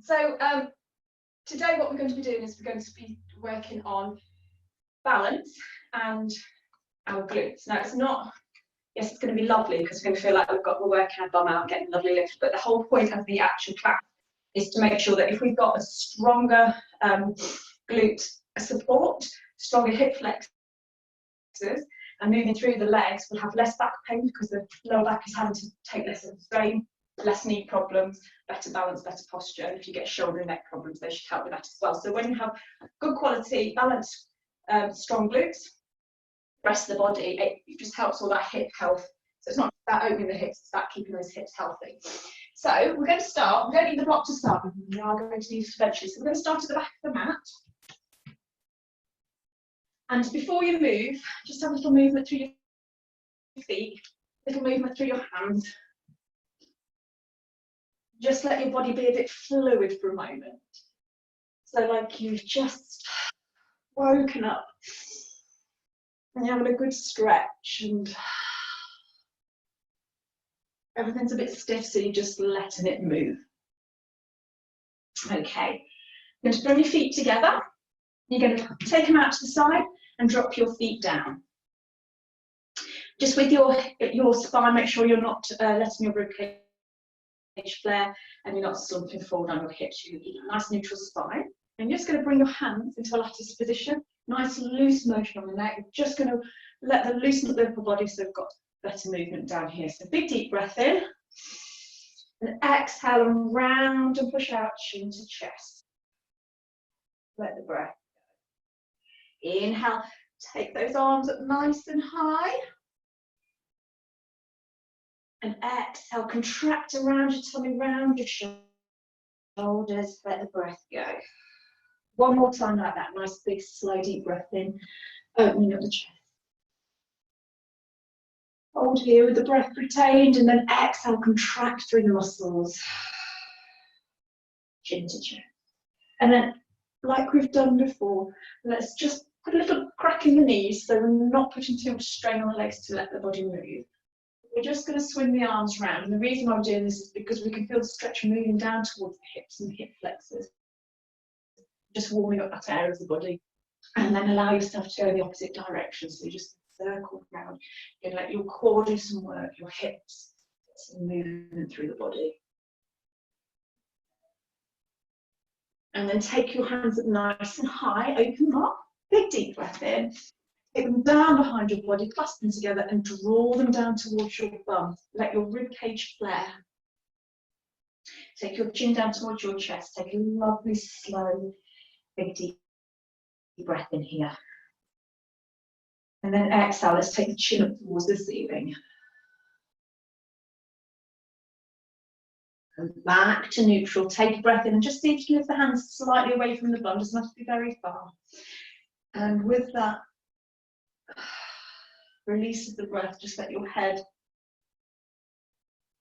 So today what we're going to be doing is we're going to be working on balance and our glutes. Now it's not, yes, it's going to be lovely because we're going to feel like we're working our bum out, getting a lovely lift, but the whole point of the actual class is to make sure that if we've got a stronger glute support, stronger hip flexors, and moving through the legs, we'll have less back pain because the lower back is having to take less of the strain, less knee problems, better balance, better posture. And if you get shoulder and neck problems, they should help with that as well. So when you have good quality, balanced, strong glutes, rest of the body, it just helps all that hip health. So it's not about opening the hips, it's about keeping those hips healthy. So we're going to start, we don't need the block to start with, we are going to need eventually. So we're going to start at the back of the mat. And before you move, just have a little movement through your feet, little movement through your hands. Just let your body be a bit fluid for a moment. So like you've just woken up and you're having a good stretch and everything's a bit stiff, so you're just letting it move. Okay, you're going to bring your feet together. You're going to take them out to the side and drop your feet down. Just with your spine, make sure you're not letting your ribcage flare and you're not slumping forward on your hips. You need a nice neutral spine. And you're just going to bring your hands into a lattice position. Nice loose motion on the neck. You're just going to let them loosen up the upper body so we've got better movement down here. So big deep breath in. And exhale and round and push out, chin to chest. Let the breath go. Inhale, take those arms up nice and high. And exhale, contract around your tummy, round your shoulders, let the breath go. One more time like that, nice big slow deep breath in, opening up the chest. Hold here with the breath retained and then exhale, contract through the muscles. Chin to chest. And then, like we've done before, let's just put a little crack in the knees so we're not putting too much strain on the legs to let the body move. We're just going to swing the arms round, and the reason why I'm doing this is because we can feel the stretch moving down towards the hips and the hip flexors. Just warming up that area of the body, and then allow yourself to go in the opposite direction. So you just circle around. You let your core do some work, your hips, some movement through the body. And then take your hands up nice and high, open them up, big deep breath in. Take them down behind your body, clasp them together and draw them down towards your bum. Let your rib cage flare. Take your chin down towards your chest. Take a lovely, slow, big deep breath in here. And then exhale, let's take the chin up towards the ceiling. And back to neutral. Take a breath in and just see if you can lift the hands slightly away from the bum. Doesn't have to be very far. And with that release of the breath, just let your head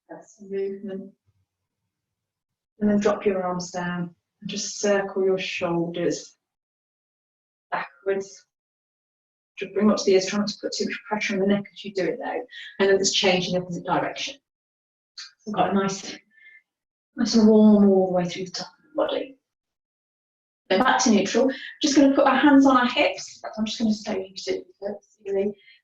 have some movement. And then drop your arms down and just circle your shoulders backwards. Just bring up to the ears, try not to put too much pressure on the neck as you do it though. And then just change in the opposite direction. So we've got a nice and warm all the way through the top of the body. Then back to neutral. Just going to put our hands on our hips. I'm just going to stay here.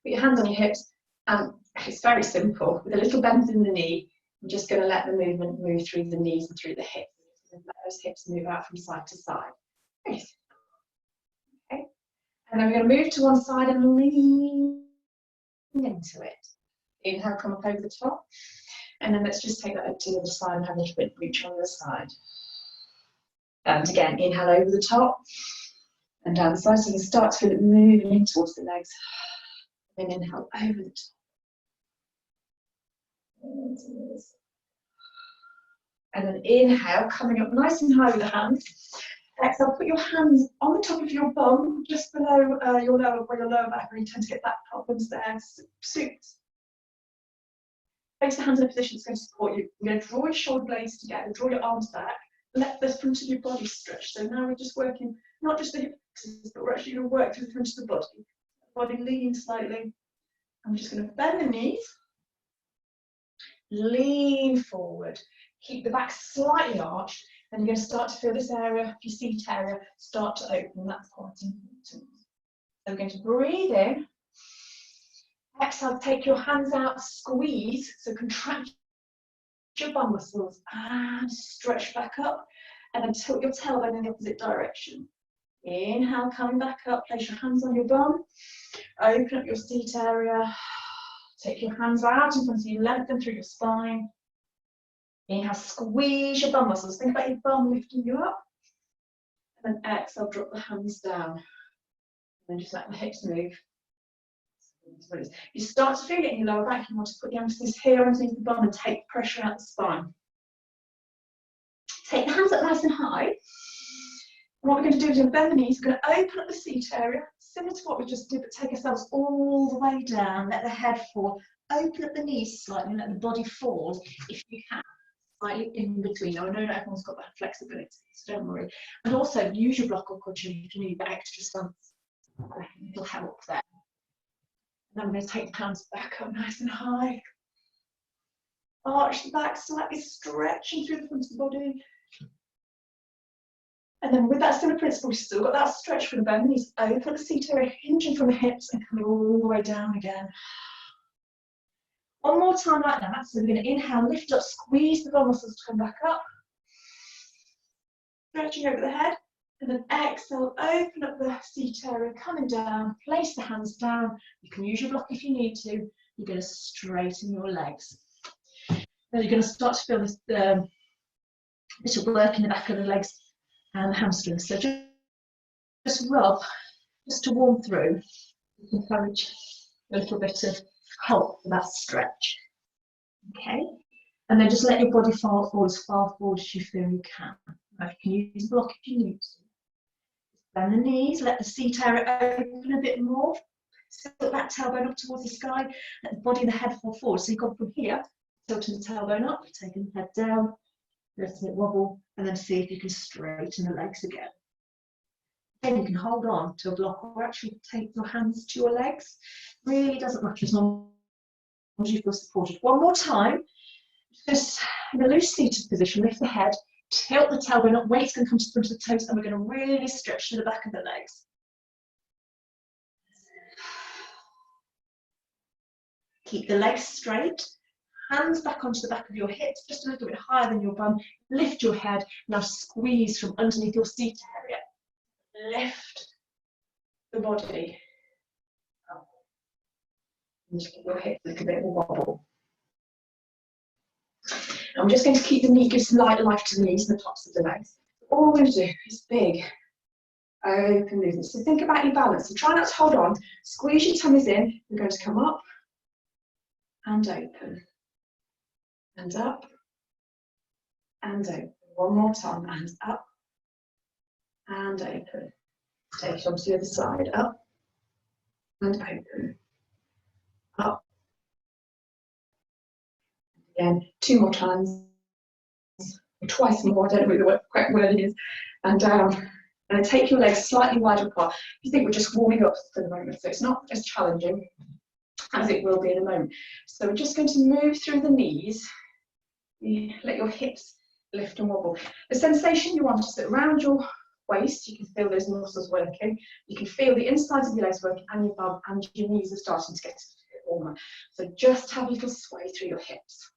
Put your hands on your hips, and it's very simple. With a little bend in the knee, I'm just going to let the movement move through the knees and through the hips. Let those hips move out from side to side. Okay. And then we're going to move to one side and lean into it. Inhale, come up over the top. And then let's just take that up to the other side and have a little bit of reach on the other side. And again, inhale over the top and down the side. So you start to feel it moving in towards the legs. And inhale over the top. And then inhale, coming up nice and high with the hands. Exhale, put your hands on the top of your bum, just below your lower back, where you tend to get back problems there. Suits. Place the hands in a position that's going to support you. You're going to draw your shoulder blades together, draw your arms back, let the front of your body stretch. So now we're just working, not just the hips, but we're actually going to work through the front of the body. Body lean slightly. I'm just going to bend the knees, lean forward, keep the back slightly arched, And you're going to start to feel this area of your seat area start to open. That's quite important. So we're going to breathe in. Exhale, take your hands out, squeeze. So contract your bum muscles and stretch back up. And then tilt your tailbone in the opposite direction. Inhale, come back up, place your hands on your bum. Open up your seat area. Take your hands out in front of you, lengthen through your spine. Inhale, squeeze your bum muscles. Think about your bum lifting you up. And then exhale, drop the hands down. And then just let the hips move. You start to feel it in your lower back. You want to put the emphasis here underneath the bum and take pressure out the spine. Take the hands up nice and high. And what we're going to do is we're going to bend the knees. We're going to open up the seat area, similar to what we just did, but take ourselves all the way down. Let the head fall. Open up the knees slightly and let the body fall if you can. Slightly in between. Now, I know not everyone's got that flexibility, so don't worry. And also use your block or cushion if you need that extra stance. It'll help there. And then I'm going to take the hands back up nice and high. Arch the back slightly, stretching through the front of the body. And then with that similar principle, we've still got that stretch from the bend knees. Open the seat area, hinging from the hips and coming all the way down again. One more time like that. So we're going to inhale, lift up, squeeze the bum muscles to come back up. Stretching over the head. And then exhale, open up the seat area, coming down, place the hands down. You can use your block if you need to. You're going to straighten your legs. Then you're going to start to feel this little work in the back of the legs and the hamstrings. So just rub, just to warm through. Encourage a little bit of help for that stretch. Okay? And then just let your body fall forward as far forward as you feel you can. Now, you can use a block if you need to. Bend the knees, let the seat area open a bit more. Tilt that tailbone up towards the sky. Let the body and the head fall forward. So you've gone from here, tilting the tailbone up, taking the head down, letting it wobble, and then see if you can straighten the legs again. Then you can hold on to a block or actually take your hands to your legs. Really doesn't matter as long as you feel supported. One more time. Just in a loose seated position, lift the head. Tilt the tailbone up, weight's going to come to the front of the toes, and we're going to really stretch to the back of the legs. Keep the legs straight, hands back onto the back of your hips, just a little bit higher than your bum. Lift your head, now squeeze from underneath your seat area. Lift the body up. And just give your hips a little bit of a wobble. I'm just going to keep the knee, give some light life to the knees and the tops of the legs. All we're going to do is big, open movements. So think about your balance. So try not to hold on. Squeeze your tummies in. We're going to come up and open. And up and open. One more time. And up and open. Take it onto the other side. Up and open. Up. Again, two more times, twice more, I don't know what the correct word is, and down. And then take your legs slightly wider apart. You think we're just warming up for the moment, so it's not as challenging as it will be in a moment. So we're just going to move through the knees. Let your hips lift and wobble. The sensation you want is that around your waist, you can feel those muscles working. You can feel the insides of your legs working and your bum, and your knees are starting to get a bit warmer. So just have a little sway through your hips.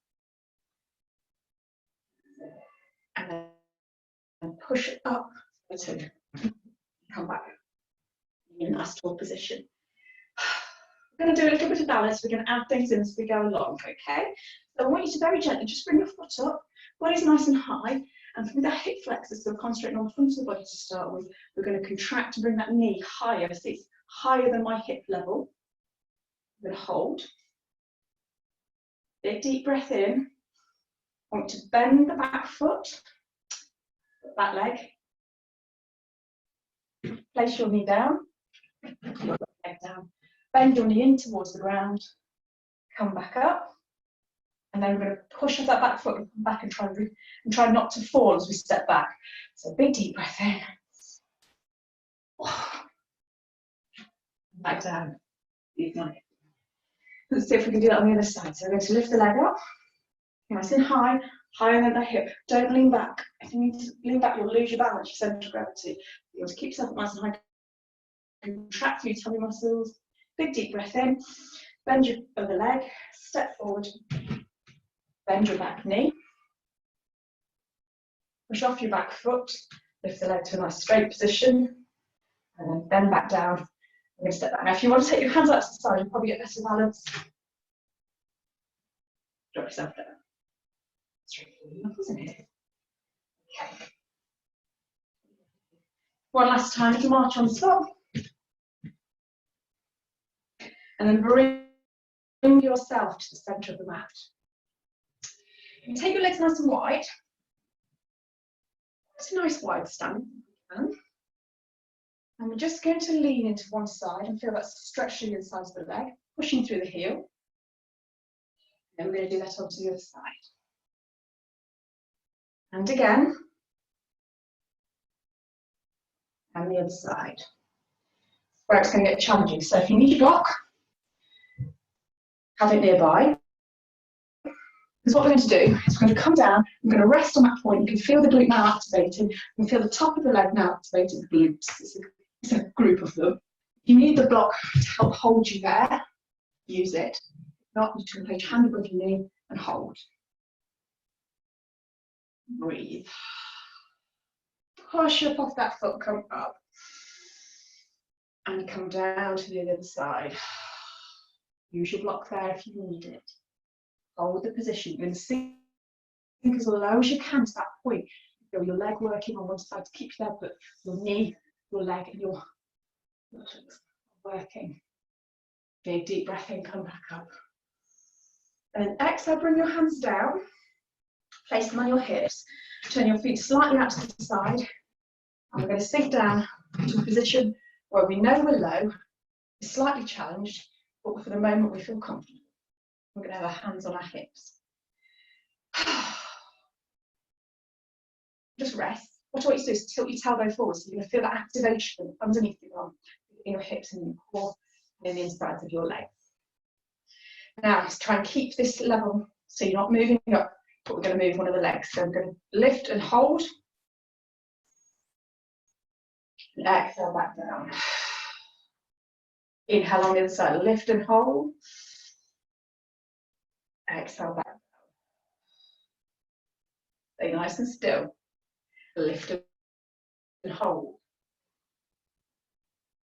And then push it up to come back in a nice tall position. We're going to do a little bit of balance. We're going to add things in as we go along, okay? So I want you to very gently just bring your foot up, body's nice and high, and through that hip flexors, so concentrating on the front of the body to start with, we're going to contract and bring that knee higher. So it's higher than my hip level. I'm going to hold. Big deep breath in. I want to bend the back foot, back leg. Place your knee down, leg down. Bend your knee in towards the ground. Come back up, and then we're going to push that back foot and come back and try not to fall as we step back. So big deep breath in. Back down. Let's see if we can do that on the other side. So we're going to lift the leg up. Nice and high, higher than the hip. Don't lean back. If you need to lean back, you'll lose your balance, your centre of gravity. You want to keep yourself nice and high. Contract through your tummy muscles. Big deep breath in. Bend your other leg. Step forward. Bend your back knee. Push off your back foot. Lift the leg to a nice straight position. And then bend back down. I'm going to step back. Now, if you want to take your hands out to the side, you'll probably get better balance. Drop yourself down. Straightforward, isn't it? Okay. One last time, little march on the spot. And then bring yourself to the centre of the mat. You take your legs nice and wide. It's a nice wide stand. And we're just going to lean into one side and feel that stretch through the insides of the leg, pushing through the heel. Then we're going to do that onto the other side. And again. And the other side. Where it's going to get challenging. So if you need a block, have it nearby. Because what we're going to do is we're going to come down, we're going to rest on that point. You can feel the glute now activated. You can feel the top of the leg now activated, the glutes. It's a group of them. You need the block to help hold you there. Use it. If not, you can place your hand above your knee and hold. Breathe. Push up off that foot, come up. And come down to the other side. Use your block there if you need it. Hold the position. You're going to sink as low as you can to that point. Feel your leg working on one side to keep you there, but your knee, your leg, and your buttocks working. Big deep breath in, come back up. And exhale, bring your hands down. Place them on your hips. Turn your feet slightly out to the side. And we're going to sink down to a position where we know we're low, we're slightly challenged, but for the moment we feel comfortable. We're going to have our hands on our hips. Just rest. What I want you to do is tilt your tailbone forward, so you're going to feel that activation underneath your arm, in your hips and your core, and in the insides of your legs. Now, let's try and keep this level so you're not moving up, but we're going to move one of the legs. So I'm going to lift and hold. And exhale back down. Inhale on the other side, lift and hold. Exhale back down. Stay nice and still. Lift and hold.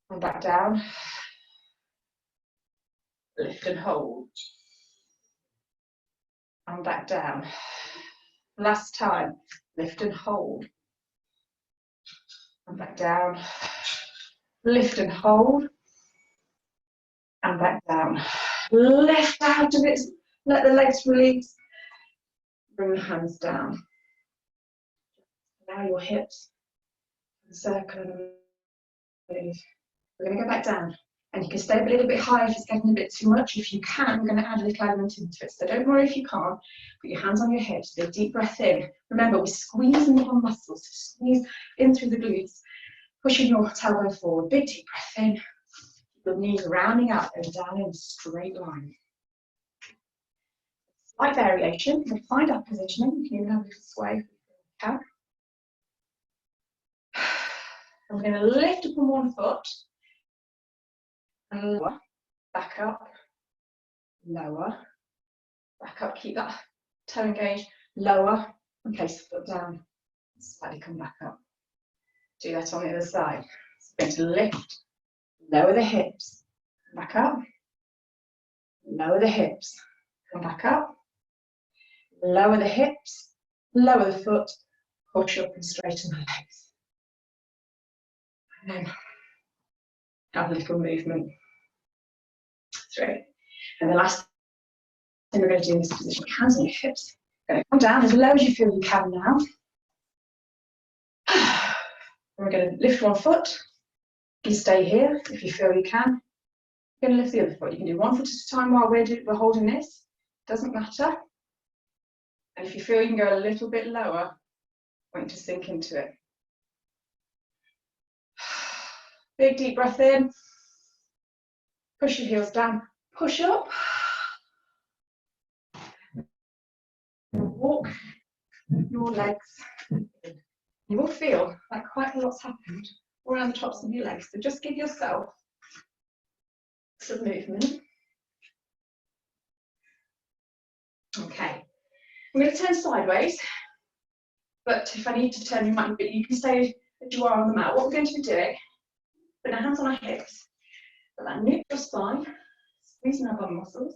And back down. Lift and hold. And back down. Last time. Lift and hold. And back down. Lift and hold. And back down. Lift out of it. Let the legs release. Bring the hands down. Allow your hips to circle and move. We're going to go back down. And you can stay a little bit higher if it's getting a bit too much. If you can, we're going to add a little element into it. So don't worry if you can't. Put your hands on your hips. Do a deep breath in. Remember, we're squeezing the whole muscles. So squeeze in through the glutes. Pushing your tailbone forward. Big deep breath in. Your knees rounding out and down in a straight line. Slight variation. We'll find our positioning. You can even have a little sway if you can. And we're going to lift up on one foot. And lower. Back up. Lower. Back up. Keep that toe engaged. Lower. And place the foot down. Slightly come back up. Do that on the other side. So we're going to lift. Lower the hips. Back up. Lower the hips. Come back up. Lower the hips. Lower the foot. Push up and straighten the legs. And then have a little movement through. And the last thing we're going to do in this position, hands on your hips. Going to come down as low as you feel you can now. We're going to lift one foot. You stay here if you feel you can. You're going to lift the other foot. You can do one foot at a time while we're holding this. Doesn't matter. And if you feel you can go a little bit lower, I want you to sink into it. Big deep breath in. Push your heels down. Push up. walk your legs in. You will feel like quite a lot's happened all around the tops of your legs. So just give yourself some movement. Okay, I'm going to turn sideways, but if I need to turn, you can stay as you are on the mat. What we're going to be doing, put our hands on our hips, put that neutral spine, squeezing our bum muscles.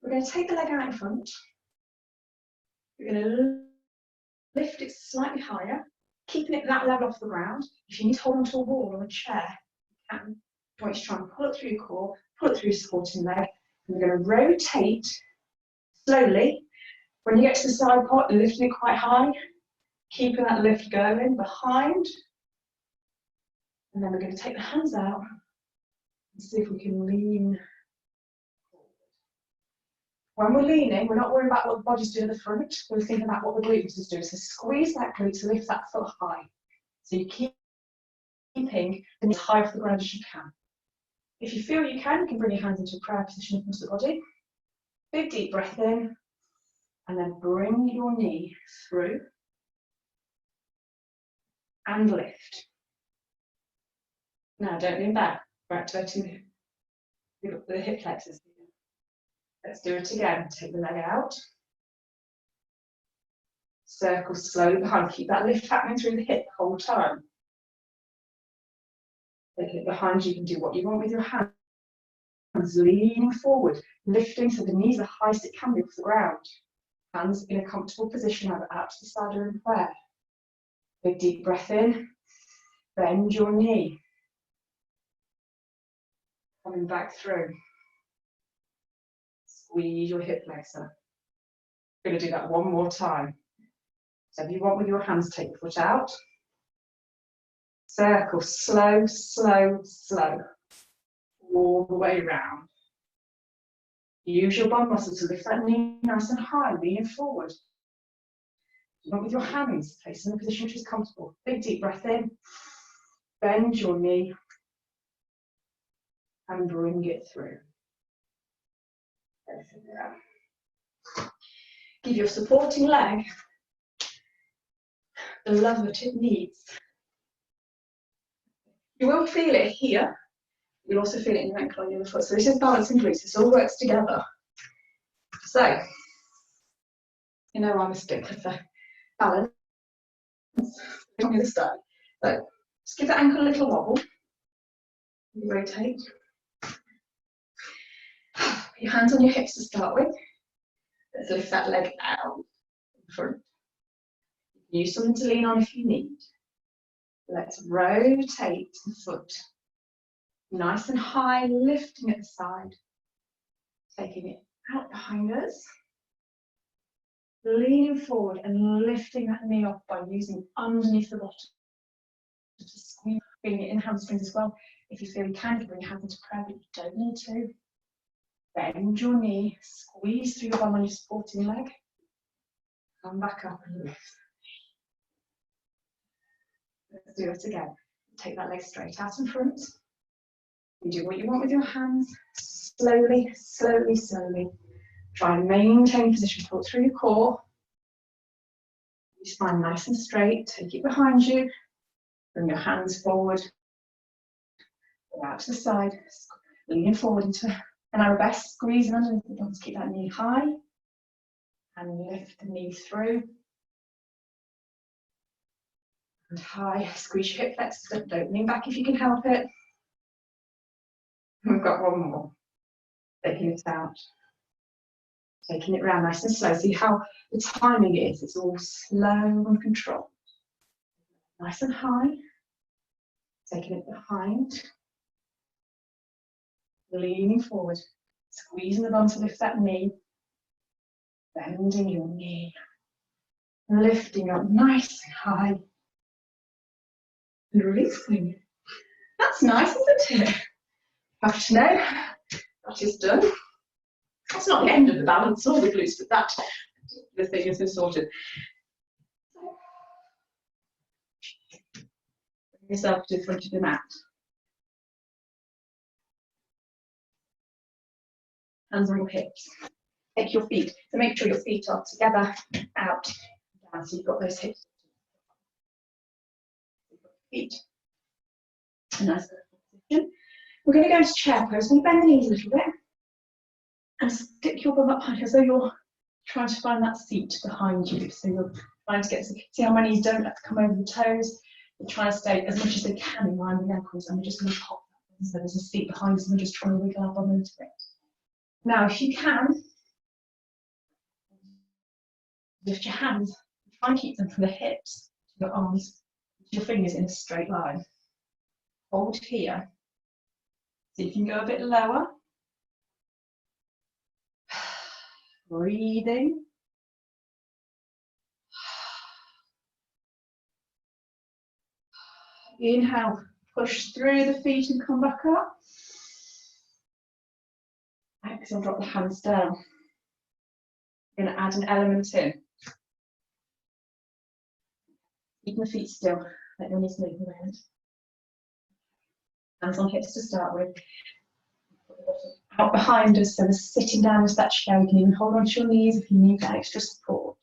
We're going to take the leg out in front. We're going to lift it slightly higher, keeping it that level off the ground. If you need to hold onto a wall or a chair, you can. You want to try and pull it through your core, pull it through your supporting leg. And we're going to rotate slowly. When you get to the side part, lifting it quite high, keeping that lift going behind. And then we're going to take the hands out and see if we can lean. When we're leaning, we're not worrying about what the body's doing at the front, we're thinking about what the glutes is doing. So squeeze that glute to lift that foot high. So you're keeping the knees high off the ground as you can. If you feel you can bring your hands into a prayer position across the body. Big deep breath in, and then bring your knee through and lift. Now don't lean back, we're activating the hip flexors. Let's do it again. Take the leg out. Circle slowly behind. Keep that lift happening through the hip the whole time. Take it behind. You can do what you want with your hands. Leaning forward, lifting so the knees are highest it can be off the ground. Hands in a comfortable position, either out to the side or in prayer. Big deep breath in. Bend your knee. Coming back through. Squeeze your hip flexor. We're going to do that one more time. So if you want with your hands, take the foot out. Circle, slow, slow, slow. All the way around. Use your bum muscle to lift that knee nice and high, leaning forward. You want with your hands, place in a position which is comfortable. Big deep breath in. Bend your knee. And bring it through. Give your supporting leg the love that it needs. You will feel it here. You'll also feel it in your ankle and your foot. So this is balance and glutes. This all works together. So, you know I'm a stickler for balance. On the other side. So, just give the ankle a little wobble. Rotate. Put your hands on your hips to start with. Let's lift that leg out in front. Use something to lean on if you need. Let's rotate the foot. Nice and high, lifting at the side. Taking it out behind us. Leaning forward and lifting that knee off by using underneath the bottom. To squeeze, bring it in hamstrings as well. If you feel you can bring your hands into prayer, but you don't need to. Bend your knee, squeeze through your bum on your supporting leg. Come back up and lift. Let's do it again. Take that leg straight out in front. You do what you want with your hands. Slowly, slowly, slowly. Try and maintain position. Pull through your core. Your spine nice and straight. Take it behind you. Bring your hands forward. Go out to the side. Leaning forward into an arabesque. Squeezing underneath the thumbs. Keep that knee high. And lift the knee through. And high. Squeeze your hip flexors. Don't lean back if you can help it. We've got one more. Taking it out. Taking it round nice and slow. See how the timing is. It's all slow and controlled. Nice and high. Taking it behind. Leaning forward. Squeezing the bum to lift that knee. Bending your knee. Lifting up nice and high. And releasing. That's nice, isn't it? Have to know that is done. That's not the end of the balance or the glutes, but that the thing has been sorted. Bring yourself to the front of the mat. Hands on your hips. Take your feet, so make sure your feet are together, out, down, so you've got those hips. Feet. A nice position. We're going to go into chair pose. We'll bend the knees a little bit and stick your bum up high as though you're trying to find that seat behind you. So you're trying to get, see how my knees don't have to come over the toes. You're trying to stay as much as they can in line with the ankles, and we're just going to pop that. So there's a seat behind us, and we're just trying to wiggle our bum into it. Now, if you can, lift your hands, try and keep them from the hips to your arms, to your fingers in a straight line. Hold here. See if you can go a bit lower. Breathing. Inhale, push through the feet and come back up. Exhale, drop the hands down. We're going to add an element in. Keep the feet still, let your knees move around. Hands on hips to start with. Out behind us, so we're sitting down as that chair. You can even hold on to your knees if you need that extra support.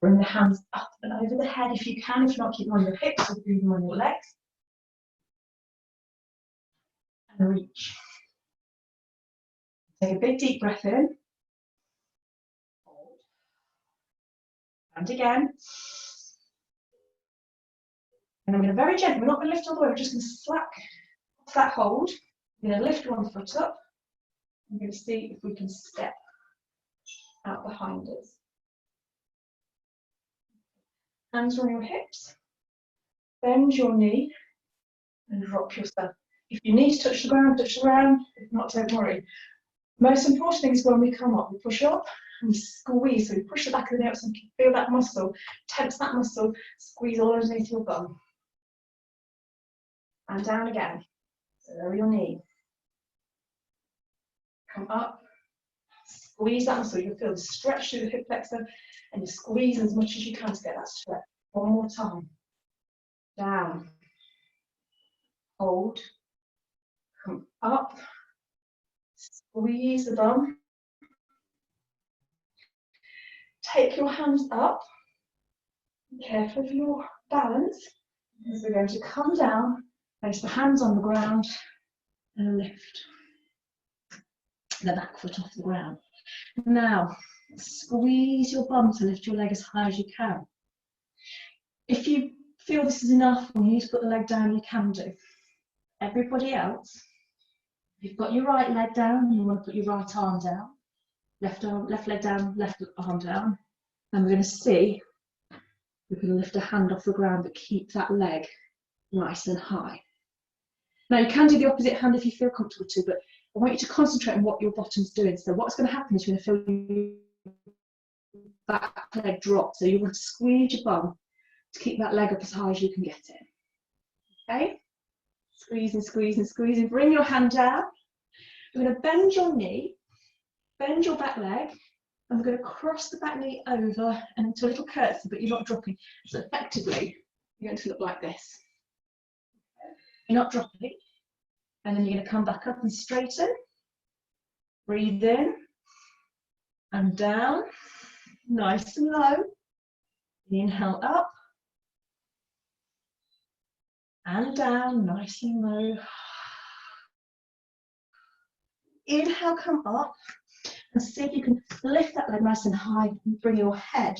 Bring the hands up and over the head if you can. If not, keep them on your hips or breathe them on your legs. And reach. Take a big deep breath in. Hold. And again. And I'm going to very gently, we're not going to lift all the way, we're just going to slack off that hold. We're going to lift one foot up. I'm going to see if we can step out behind us. Hands on your hips. Bend your knee and drop yourself. If you need to touch the ground, touch the ground. If not, don't worry. Most important thing is when we come up, we push up and we squeeze. So we push the back of the knee up so you can feel that muscle, tense that muscle, squeeze all underneath your bum. And down again. So lower your knee. Come up. Squeeze that muscle. You'll feel the stretch through the hip flexor and you squeeze as much as you can to get that stretch. One more time. Down. Hold. Come up. Squeeze the bum. Take your hands up. Be careful of your balance. As we're going to come down, place the hands on the ground and lift the back foot off the ground. Now, squeeze your bum to lift your leg as high as you can. If you feel this is enough and you need to put the leg down, you can do. Everybody else, if you've got your right leg down, you want to put your right arm down. Left leg down, left arm down. And we're going to see if we can lift a hand off the ground but keep that leg nice and high. Now you can do the opposite hand if you feel comfortable to, but I want you to concentrate on what your bottom's doing. So what's going to happen is you're going to feel your back leg drop. So you want to squeeze your bum to keep that leg up as high as you can get it. Okay? Squeezing, squeezing, squeezing. Bring your hand down. You're going to bend your knee, bend your back leg, and we're going to cross the back knee over and into a little curtsy, but you're not dropping. So effectively, you're going to look like this. You're not dropping. And then you're going to come back up and straighten. Breathe in and down, nice and low. Inhale up and down, nice and low. Inhale, come up and see if you can lift that leg nice and high and bring your head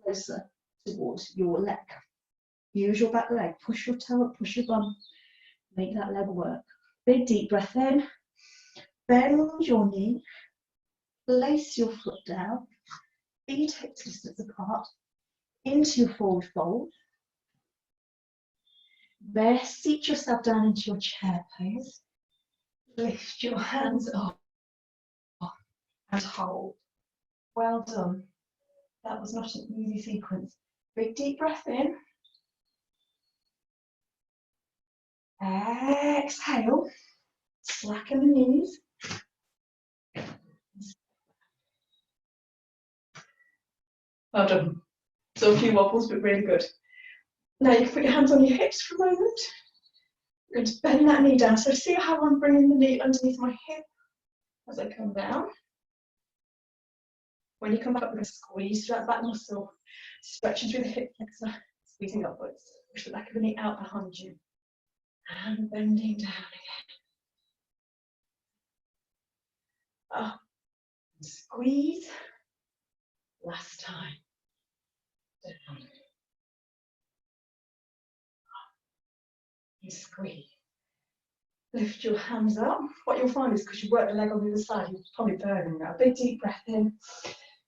closer towards your leg. Use your back leg, push your toe up, push your bum, make that leg work. Big deep breath in, bend your knee, place your foot down, feet hips distance apart, into your forward fold. There, seat yourself down into your chair pose. Lift your hands up and hold. Well done. That was not an easy sequence. Big deep breath in. Exhale. Slacken the knees. Well done. So a few wobbles, but really good. Now you can put your hands on your hips for a moment. You're going to bend that knee down. So see how I'm bringing the knee underneath my hip as I come down. When you come back up, we're going to squeeze through that back muscle, stretching through the hip flexor, squeezing upwards. Push the back of the knee out behind you. And bending down again. Up. Squeeze. Last time. Down. And squeeze. Lift your hands up. What you'll find is because you work the leg on the other side, you're probably burning now. Big deep breath in,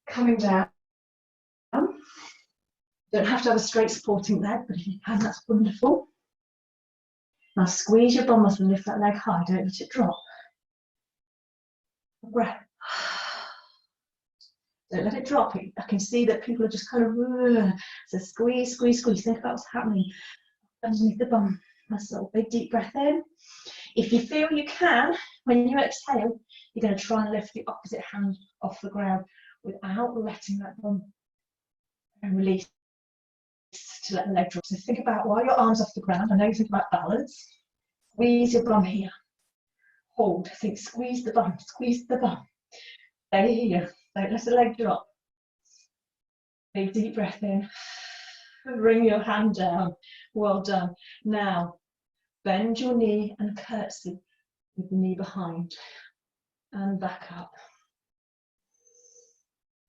coming down. You don't have to have a straight supporting leg, but if you can, that's wonderful. Now squeeze your bum muscle and lift that leg high, don't let it drop. Breath. Don't let it drop. I can see that people are just kind of, so squeeze, squeeze, squeeze. Think about what's happening underneath the bum muscle. Big deep breath in. If you feel you can, when you exhale, you're going to try and lift the opposite hand off the ground without letting that bum and release to let the leg drop. So think about while your arms off the ground, I know you think about balance, squeeze your bum here. Hold, think squeeze the bum, squeeze the bum. Stay here, don't let the leg drop. Big deep breath in, bring your hand down, well done. Now, bend your knee and curtsy with the knee behind and back up.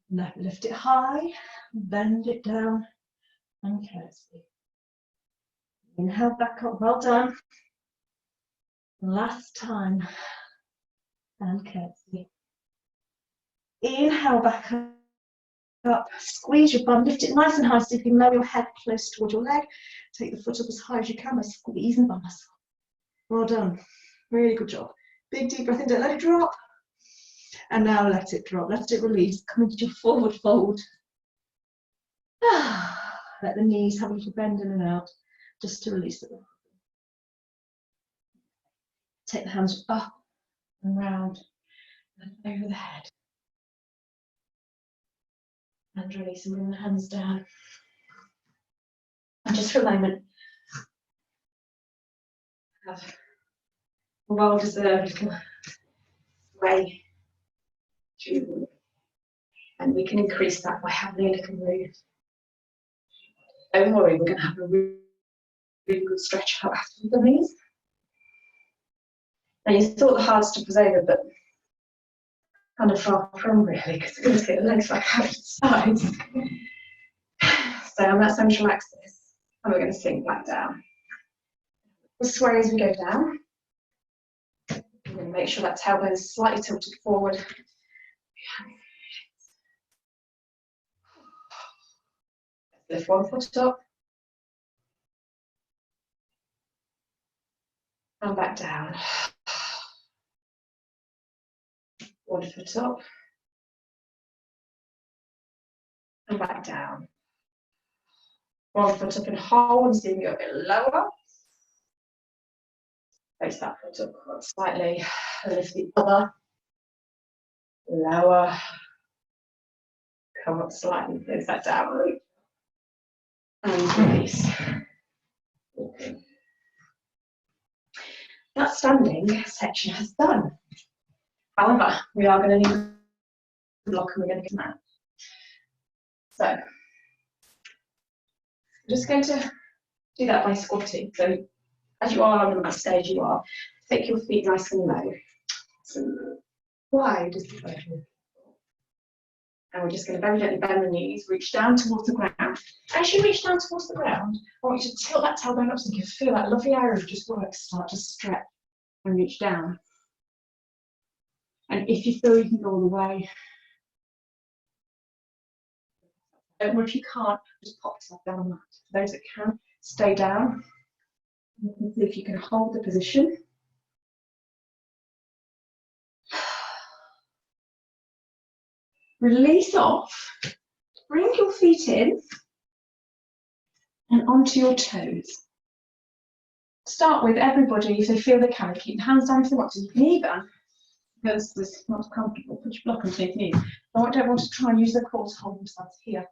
Now lift it high, bend it down and curtsy. Inhale back up, well done. Last time and curtsy. Inhale back up, squeeze your bum, lift it nice and high so you can lower your head close towards your leg. Take the foot up as high as you can by squeezing the bum muscle. Well done, really good job. Big deep breath in, don't let it drop. And now let it drop, let it release, come into your forward fold. Let the knees have a little bend in and out, just to release it. Take the hands up and round and over the head. And release and bring the hands down. And just for a moment, have a well-deserved little way through the week. And we can increase that by having a little move. Don't worry, we're going to have a really good stretch out after the knees. Now you thought the hard stuff was over, but kind of far from really, because we're going to get the legs back out to the sides. So I'm going to relax this, and we're going to sink back down. We'll sway as we go down. We're going to make sure that tailbone is slightly tilted forward. Lift one foot up. And back down. One foot up. And back down. One foot up and hold and see if you go a bit lower. Place that foot up slightly. Lift the other. Lower. Come up slightly. Place that down. And release. That standing section has done. However, we are going to need a block and we're going to get that. So, I'm just going to do that by squatting. So, as you are on the mat stage, you are. Take your feet nice and low. So, wide as the bone. And we're just going to very gently bend the knees, reach down towards the ground. As you reach down towards the ground, I want you to tilt that tailbone up so you can feel that lovely area just work, start to stretch and reach down. And if you feel you can go all the way, don't worry if you can't, just pop yourself down on that. For those that can, stay down. You can see if you can hold the position. Release off, bring your feet in and onto your toes. Start with everybody, if they feel they can, keep the hands down if they want to. You can even, because this is not comfortable, put your block underneath your knees. I don't want to try and use the core to hold themselves here.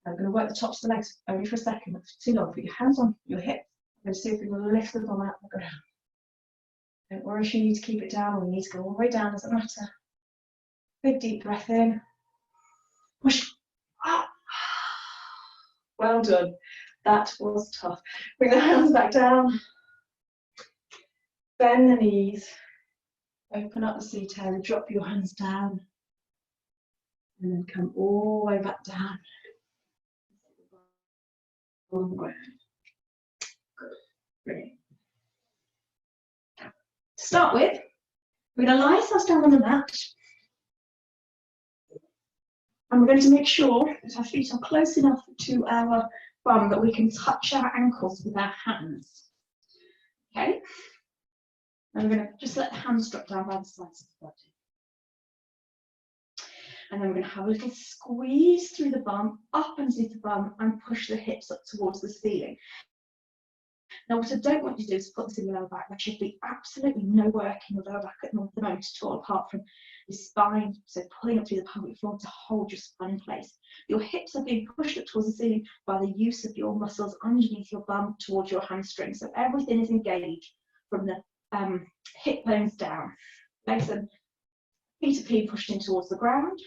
I'm going to work the tops of the legs only for a second, it's too long. Put your hands on your hips. I'm going to see if we can lift the bum out of the ground. Don't worry if you need to keep it down or you need to go all the way down, doesn't matter. Big deep breath in. Push up. Well done. That was tough. Bring the hands back down. Bend the knees. Open up the seat area. Drop your hands down. And then come all the way back down. On the ground. Good. Brilliant. To start with, we're going to lie ourselves down on the mat. And we're going to make sure that our feet are close enough to our bum that we can touch our ankles with our hands. Okay? And we're going to just let the hands drop down by the sides of the body. And then we're going to have a little squeeze through the bum, up underneath the bum, and push the hips up towards the ceiling. Now, what I don't want you to do is put this in your lower back. There should be absolutely no work in your lower back at the moment at all, apart from the spine, so pulling up through the pelvic floor to hold your spine in place. Your hips are being pushed up towards the ceiling by the use of your muscles underneath your bum towards your hamstring. So everything is engaged from the hip bones down. Legs and feet are being pushed in towards the ground.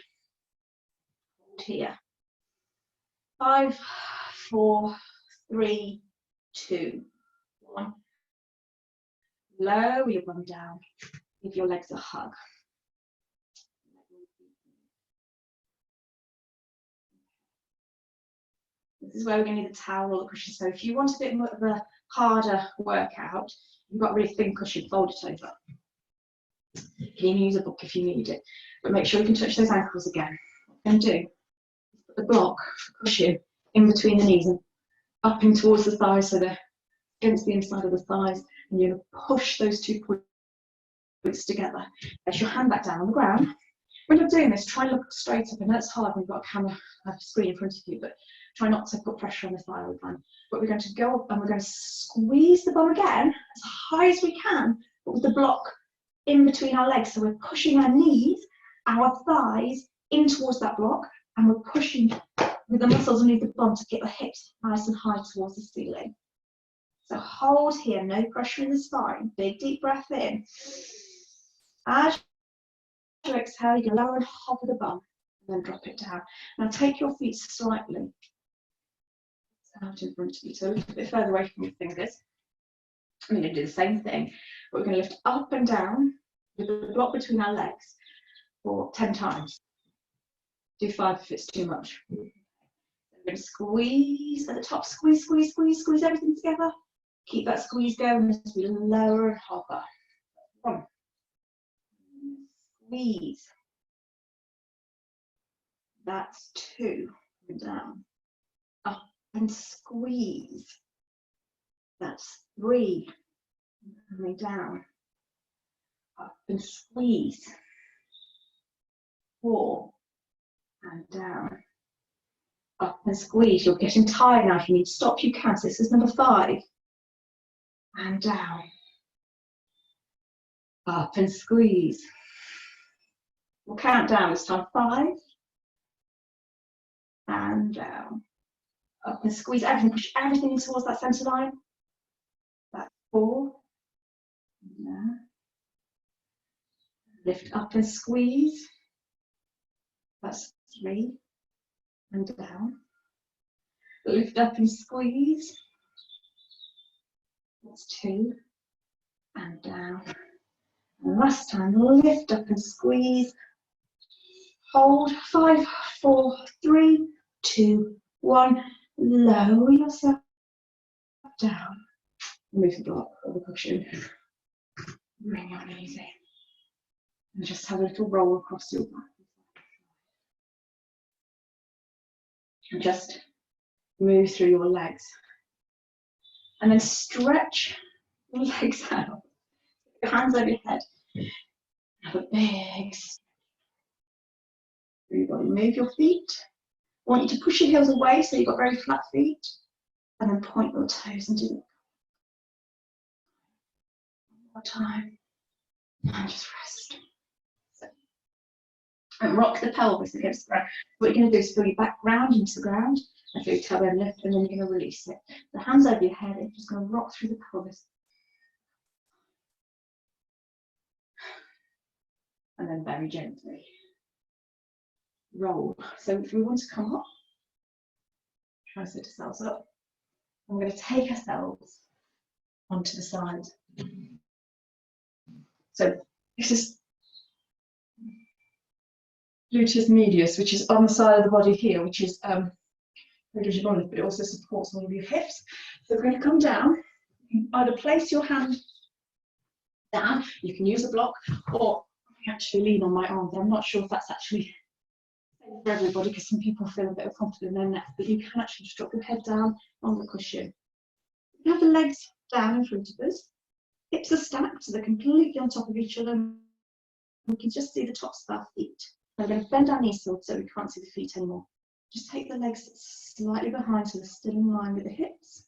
Hold here. 5, 4, 3, 2, 1. Lower your bum down. Give your legs a hug. This is where we're going to need a towel or the cushion. So if you want a bit more of a harder workout, you've got a really thin cushion, fold it over. You can even use a book if you need it. But make sure you can touch those ankles again. What we're going to do, put the block, cushion, in between the knees and up in towards the thighs so they're against the inside of the thighs. And you're going to push those 2 points together. Place your hand back down on the ground. When you're doing this, try and look straight up. I know it's hard when you've got a camera, a screen in front of you, but try not to put pressure on the thyroid gland. But we're going to go up and we're going to squeeze the bum again as high as we can, but with the block in between our legs. So we're pushing our knees, our thighs in towards that block, and we're pushing with the muscles underneath the bum to get the hips nice and high towards the ceiling. So hold here, no pressure in the spine. Big deep breath in. As you exhale, you can lower and hover the bum, and then drop it down. Now take your feet slightly out in front of you, so a little bit further away from your fingers. I'm going to do the same thing, but we're going to lift up and down with the block between our legs for 10 times. Do 5 if it's too much. We're going to squeeze at the top, squeeze, squeeze, squeeze, squeeze everything together. Keep that squeeze going as we lower and hover. 1. Squeeze. That's 2. Down. Up and squeeze. That's 3. Coming down. Up and squeeze. 4. And down. Up and squeeze. You're getting tired now. If you need to stop, you can. So this is number 5. And down. Up and squeeze. We'll count down this time. 5. And down. Up and squeeze everything. Push everything towards that centre line. That's 4. Down. Lift up and squeeze. That's 3. And down. Lift up and squeeze. That's 2. And down. And last time, lift up and squeeze. Hold. 5, 4, 3, 2, 1. Lower yourself down. Move the block or the cushion. Bring your knees in. And just have a little roll across your back. And just move through your legs. And then stretch your legs out. Your hands over your head. Have a big stretch. Through your body. Move your feet. I want you to push your heels away so you've got very flat feet. And then point your toes and do it. One more time. And just rest. So, and rock the pelvis against the ground. What you're going to do is feel your back round into the ground and feel your tailbone lift, and then you're going to release it. The hands over your head, and you're just going to rock through the pelvis. And then very gently roll. So if we want to come up, try to sit ourselves up. We're going to take ourselves onto the side. So this is gluteus medius, which is on the side of the body here, which is but it also supports all of your hips. So we're going to come down. You can either place your hand down, you can use a block, or actually lean on my arm. But I'm not sure if that's actually for everybody, because some people feel a bit of confidence in their neck, but you can actually just drop your head down on the cushion. You have the legs down in front of us, hips are stacked, so they're completely on top of each other. We can just see the tops of our feet. We're going to bend our knees so we can't see the feet anymore. Just take the legs slightly behind so they're still in line with the hips.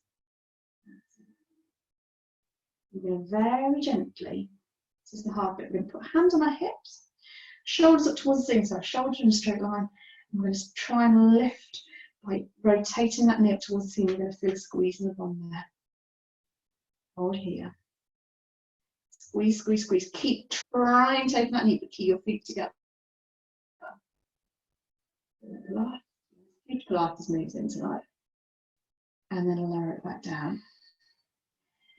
We're going to very gently, this is the hard bit, we're going to put hands on our hips, shoulders up towards the ceiling, so our shoulders in a straight line. And we're going to try and lift by rotating that knee up towards the ceiling. You're going to feel a squeeze in the bum there. Hold here. Squeeze, squeeze, squeeze. Keep trying to open that knee, but keep your feet together. Huge Pilates moves in tonight. And then lower it back down.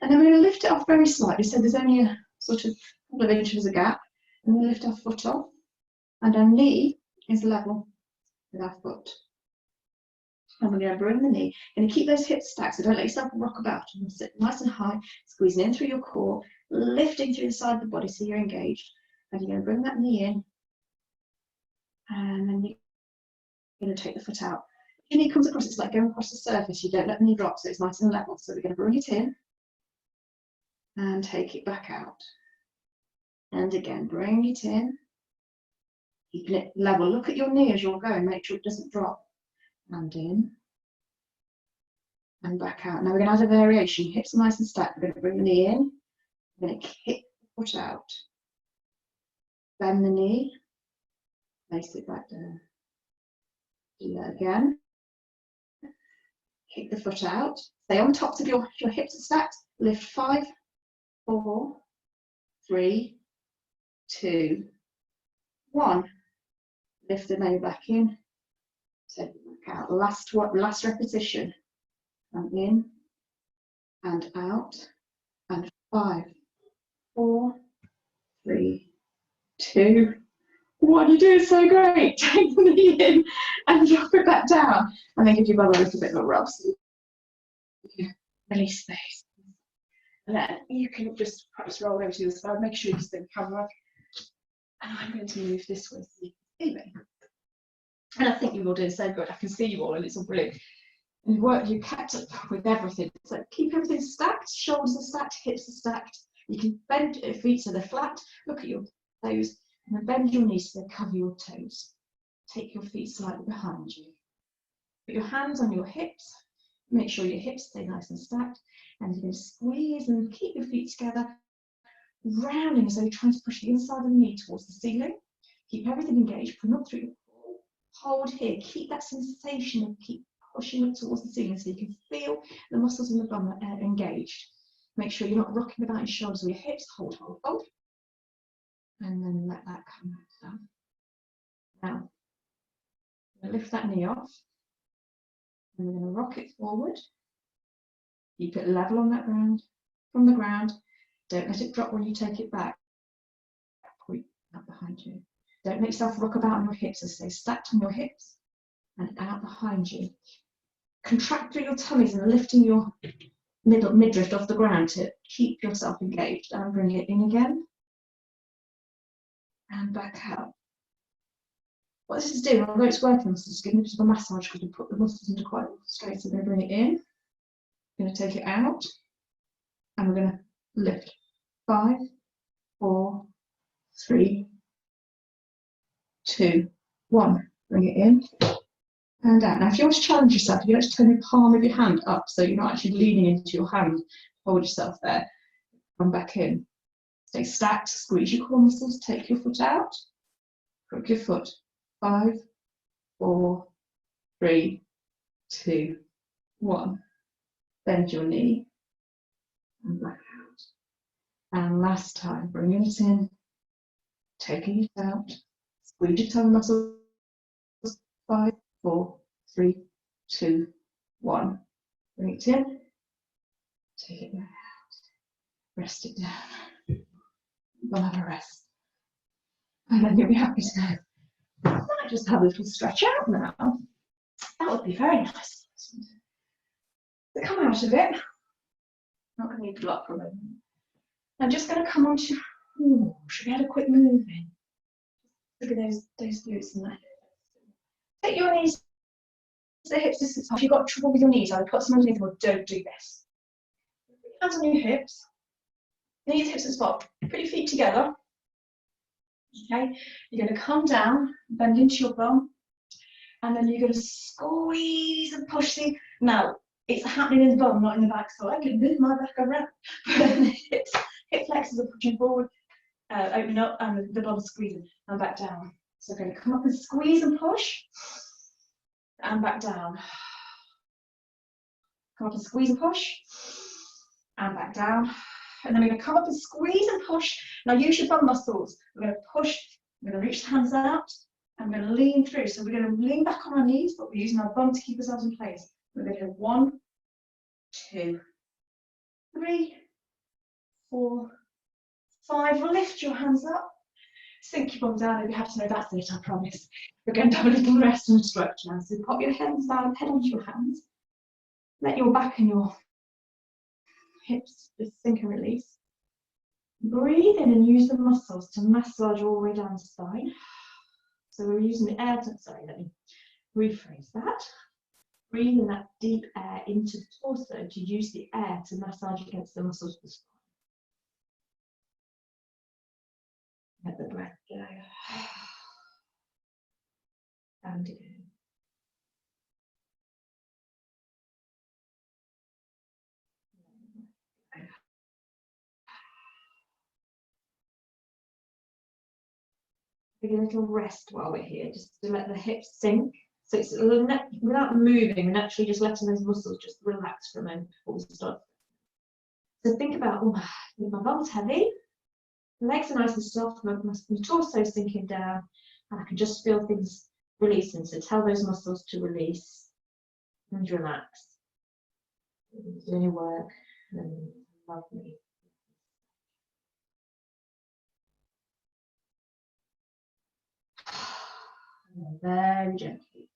And then we're going to lift it off very slightly, so there's only a sort of couple of inches of gap. And we'll lift our foot off, and our knee is level with our foot. And we're going to bring the knee, and keep those hips stacked, so don't let yourself rock about. You're going to sit nice and high, squeezing in through your core, lifting through the side of the body so you're engaged. And you're going to bring that knee in, and then you're going to take the foot out. If your knee comes across, it's like going across the surface. You don't let the knee drop, so it's nice and level. So we're going to bring it in, and take it back out. And again, bring it in, keeping it level. Look at your knee as you're going, make sure it doesn't drop. And in, and back out. Now we're going to add a variation. Hips are nice and stacked. We're going to bring the knee in, we're going to kick the foot out. Bend the knee, place it back down. Do that again. Kick the foot out. Stay on top of your hips are stacked. Lift 5, 4, 3, 2, 1. Lift the knee back in. Take it back out. Last repetition. And in and out. And 5, 4, 3, 2, 1. You're doing so great. Take the knee in and drop it back down. And then give your bum a little bit of a rub. So you can release space. And then you can just perhaps roll over to the side. Make sure you stay in camera. And I'm going to move this way so you can see me. And I think you're all doing so good. I can see you all, and it's all brilliant. And you kept up with everything. So keep everything stacked. Shoulders are stacked, hips are stacked. You can bend your feet so they're flat. Look at your toes, and then bend your knees so they cover your toes. Take your feet slightly behind you. Put your hands on your hips. Make sure your hips stay nice and stacked. And you're going to squeeze and keep your feet together, rounding, so you're trying to push the inside of the knee towards the ceiling. Keep everything engaged. Put up through your core. Hold here. Keep that sensation of keep pushing up towards the ceiling so you can feel the muscles in the bum are engaged. Make sure you're not rocking about your shoulders or your hips. Hold, hold, hold. And then let that come back down. Now, we're going to lift that knee off. And we're going to rock it forward. Keep it level on that ground, from the ground. Don't let it drop when you take it back. Point out behind you. Don't make yourself rock about on your hips, so stay stacked on your hips and out behind you. Contract through your tummies and lifting your midriff off the ground to keep yourself engaged. And bring it in again. And back out. What this is doing, although it's working, so just giving it a bit of a massage because we put the muscles into quite straight. So we're going to bring it in. We're going to take it out. And we're going to lift. 5, 4, 3, 2, 1. Bring it in and out. Now, if you want to challenge yourself, you want to turn the palm of your hand up so you're not actually leaning into your hand. Hold yourself there. Come back in. Stay stacked. Squeeze your core muscles. Take your foot out. Crook your foot. 5, 4, 3, 2, 1. Bend your knee and back out. And last time, bringing it in, taking it out. Squeeze your tongue muscles 3, 2, 1. Bring it in. Take it back out. Rest it down. We'll have a rest. And then you'll be happy to know. I might just have a little stretch out now. That would be very nice. So come out of it. Not going to need to lock for a moment. I'm just going to come on to, should we have a quick move in? Look at those glutes and that. Take your knees to the hips distance. If you've got trouble with your knees, either put some underneath or don't do this. Hands on your hips. Knees, hips and spot. Put your feet together. Okay, you're going to come down, bend into your bum, and then you're going to squeeze and push the. Now, it's happening in the bum, not in the back, so I can move my back around. Hip flexors are pushing forward, open up, and the bum squeezing, and back down. So we're going to come up and squeeze and push, and back down. Come up and squeeze and push, and back down. And then we're going to come up and squeeze and push. Now use your bum muscles. We're going to push, we're going to reach the hands out, and we're going to lean through. So we're going to lean back on our knees, but we're using our bum to keep ourselves in place. We're going to go 1, 2, 3, 4, 5. Lift your hands up. Sink your bum down. If you have to know that's it, I promise. We're going to have a little rest and stretch now. So pop your hands down, head onto your hands. Let your back and your hips just sink and release. Breathe in and use the muscles to massage all the way down the spine. So we're using the air to, sorry, let me rephrase that. Breathe in that deep air into the torso to use the air to massage against the muscles of the spine. Let the breath go. And again. Take a little rest while we're here, just to let the hips sink. So it's without moving, and actually just letting those muscles just relax for a moment before we start. So think about, my bum's heavy, the legs are nice and soft, my torso sinking down, and I can just feel things releasing. So tell those muscles to release and relax. Doing your work, and lovely. And very gently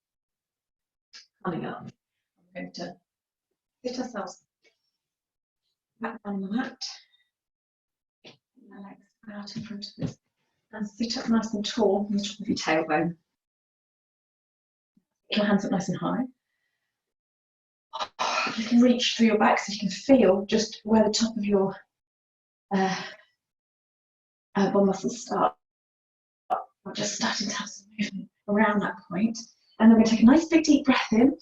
coming up. I'm going to sit ourselves back on the mat. My legs out in front of us. And sit up nice and tall on the top of your tailbone. Get your hands up nice and high. You can reach through your back so you can feel just where the top of your bum muscles start. We're just starting to have some movement around that point. And then we're going to take a nice big deep breath in,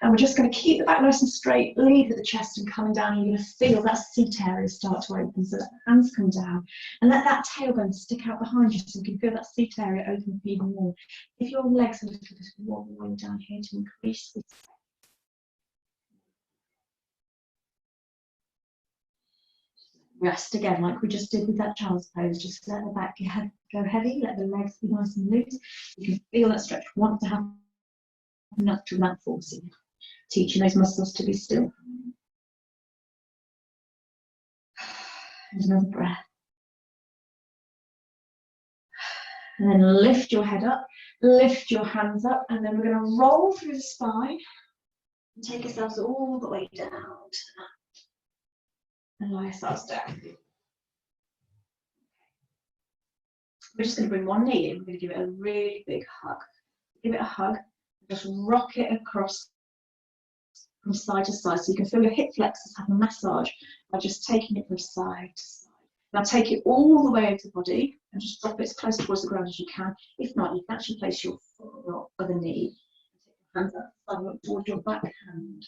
and we're just going to keep the back nice and straight, lead at the chest and coming down, and you're going to feel that seat area start to open, so that the hands come down, and let that tailbone stick out behind you so you can feel that seat area open even more. If your legs are a little bit wobbling down here to increase the rest again, like we just did with that child's pose. Just let the back go heavy, let the legs be nice and loose. You can feel that stretch want to happen natural, that forcing, teaching those muscles to be still. And another breath. And then lift your head up, lift your hands up, and then we're going to roll through the spine and take ourselves all the way down to the mat. And lie ourselves down. We're just going to bring one knee in. We're going to give it a really big hug. Give it a hug. Just rock it across from side to side, so you can feel your hip flexors have a massage by just taking it from side to side. Now take it all the way over the body and just drop it as close towards the ground as you can. If not, you can actually place your foot on your other knee. Take your hands up towards your back hand.